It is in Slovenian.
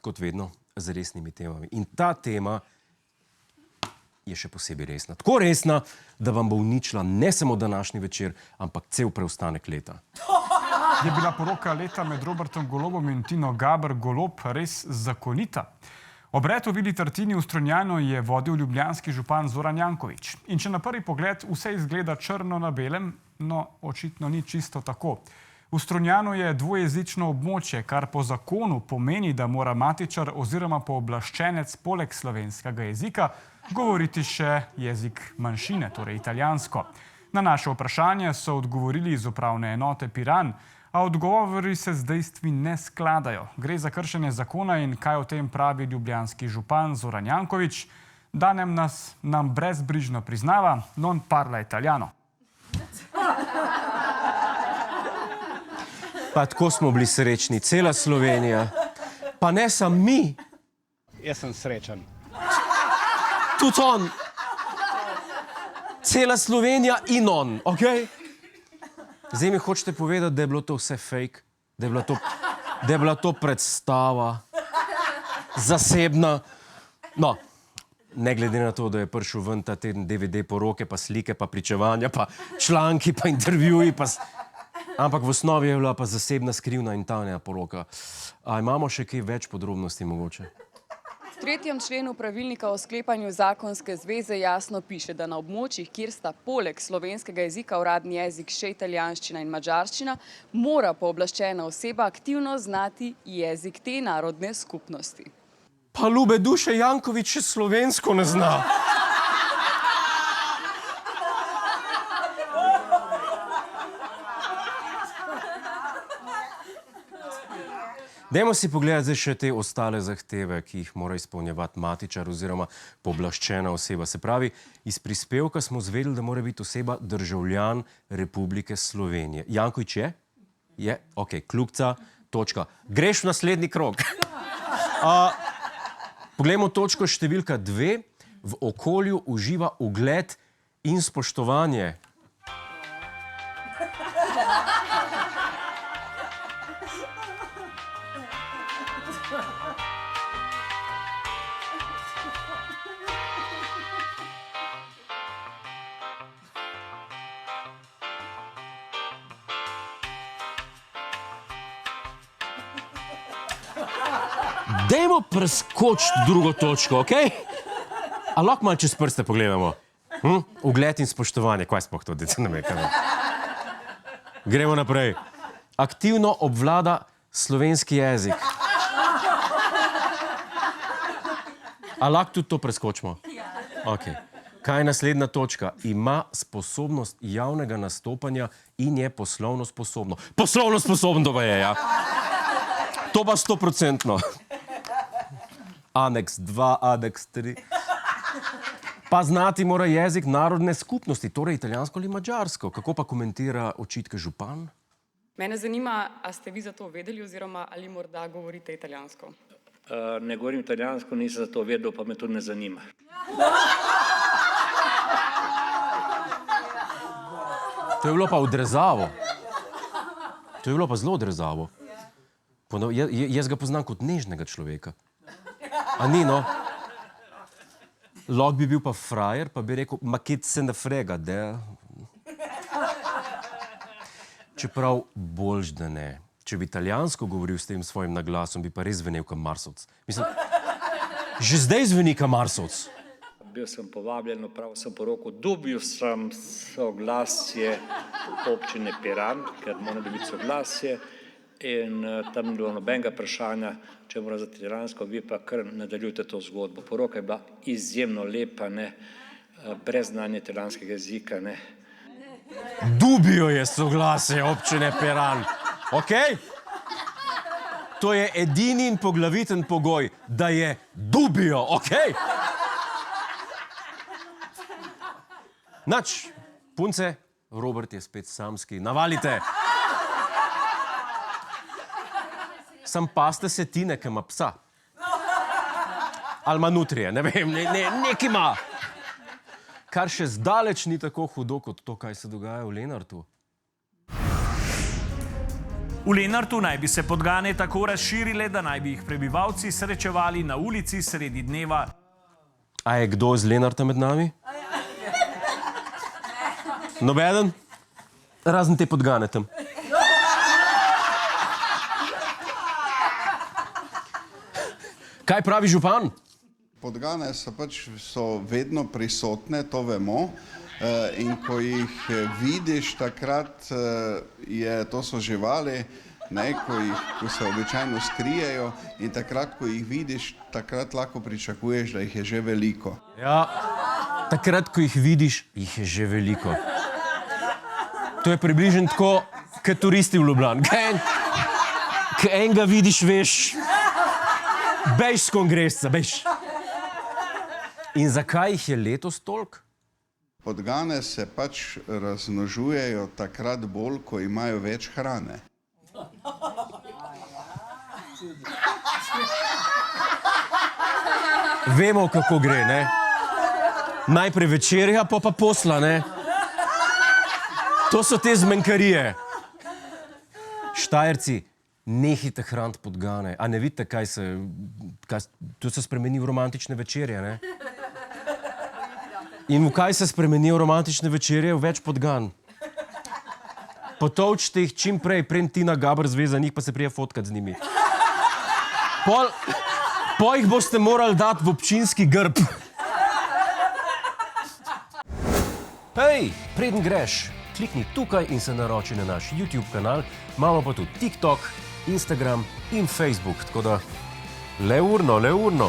kot vedno, z resnimi temami. In ta tema je še posebej resna. Tako resna, da vam bo uničila ne samo današnji večer, ampak cel preostanek leta. Je bila poroka leta med Robertom Golobom in Tino Gaber Golob res zakonita? Obred v Vili Tartini v Strunjanu je vodil ljubljanski župan Zoran Janković. In če na prvi pogled vse izgleda črno na belem, no očitno ni čisto tako. V Strunjanu je dvojezično območje, kar po zakonu pomeni, da mora matičar oziroma pooblaščenec poleg slovenskega jezika govoriti še jezik manjšine, torej italijansko. Na naše vprašanje so odgovorili iz upravne enote Piran, a odgovori se z dejstvi ne skladajo. Gre za kršenje zakona in kaj o tem pravi ljubljanski župan Zoran Janković. Danem nam brezbrižno priznava, non parla italiano. Pa tako smo bili srečni, cela Slovenija. Pa ne sam mi. Jaz sem srečen. Tudi on. Cela Slovenija in on, okej? Zdaj mi hočete povedati, da je bilo to vse fake, da je bila to predstava, zasebna. No, ne glede na to, da je prišel ven ta teden DVD poroke, pa slike, pa pričevanja, pa članki, pa intervjuji, ampak v osnovi je bila pa zasebna, skrivna in tajna poroka. A imamo še kaj več podrobnosti mogoče? V 3. členu pravilnika o sklepanju zakonske zveze jasno piše, da na območjih, kjer sta poleg slovenskega jezika uradni jezik še italijanščina in madžarščina, mora pooblaščena oseba aktivno znati jezik te narodne skupnosti. Pa ljube duše, Janković še slovensko ne zna. Dajmo si pogledati zdaj še te ostale zahteve, ki jih mora izpolnjevati matičar oziroma pooblaščena oseba. Se pravi, iz prispevka smo izvedeli, da mora biti oseba državljan Republike Slovenije. Janković je? Je? Ok, kljukca, točka. Greš v naslednji krog. Poglejmo točko številka 2. V okolju uživa ugled in spoštovanje. Dajmo preskočiti drugo točko, okej? A lahko malo čez prste pogledamo? Ugled in spoštovanje, kaj sploh to deca namekamo? Gremo naprej. Aktivno obvlada slovenski jezik. A lahko tudi to preskočimo? Okej. Kaj je naslednja točka? Ima sposobnost javnega nastopanja in je poslovno sposobno. Poslovno sposobno to pa je, ja? To pa 100%. Aneks 2, aneks 3. Pa znati mora jezik narodne skupnosti, torej italijansko ali madžarsko. Kako pa komentira očitke župan? Mene zanima, a ste vi za to vedeli oziroma ali morda govorite italijansko? Ne govorim italijansko, nisem za to vedel, pa me tudi ne zanima. To je bilo pa odrezavo. To je bilo pa zelo odrezavo. Jaz ga poznam kot nežnega človeka. A ni, no? Lahko bi bil pa frajer, pa bi rekel, ma kit se ne frega, da. Čeprav boljš, da ne. Če bi italijansko govoril s tem svojim naglasom, bi pa res zvenel kot Marsovc. Mislim, že zdaj zveni kot Marsovc. Bil sem povabljen, opravil sem poroko, dobil sem soglasje občine Piran, ker mora dobiti soglasje. In tam ni bilo nobenega vprašanja, če mora za italijansko, vi pa kar nadaljujte to zgodbo. Poroka je bila izjemno lepa, ne, brez znanja italijanskega jezika, ne. Dubijo je soglasje občine Piran, okej? To je edini in poglaviten pogoj, da je dubijo, okej? Nač, punce, Robert je spet samski, navalite. Sam paste se Tine, ki ima psa. Ali ima nutrije, ne vem, nekaj ima. Kar še zdaleč ni tako hudo kot to, kaj se dogaja v Lenartu. V Lenartu naj bi se podgane tako razširile, da naj bi jih prebivalci srečevali na ulici sredi dneva. A je kdo iz Lenarta med nami? Nobeden? Razen te podgane tam. Kaj pravi župan? Podgane so vedno prisotne, to vemo. In ko jih vidiš, takrat to so živali, ko se običajno skrijejo, in takrat, ko jih vidiš, takrat lahko pričakuješ, da jih je že veliko. Ja, takrat, ko jih vidiš, jih je že veliko. To je približno tako, kot turisti v Ljubljani. Ko enega vidiš, veš, bejš s kongresca, bejš. In zakaj jih je letos toliko? Podgane se razmnožujejo takrat bolj, ko imajo več hrane. Vemo, kako gre, ne? Najprej večerja, pa posla, ne? To so te zmenkarije. Štajerci, nehite hraniti podgane. A ne vidite, to se spremeni v romantične večerje, ne? In v kaj se spremenijo romantične večerje? V več podgan. Potovčite jih čim prej, preden Tina Gaber zveza njih, pa se prije fotkat z njimi. Pol jih boste morali dati v občinski grb. Hej, preden greš, klikni tukaj in se naroči na naš YouTube kanal. Imamo pa tudi TikTok, Instagram in Facebook, tako da le urno.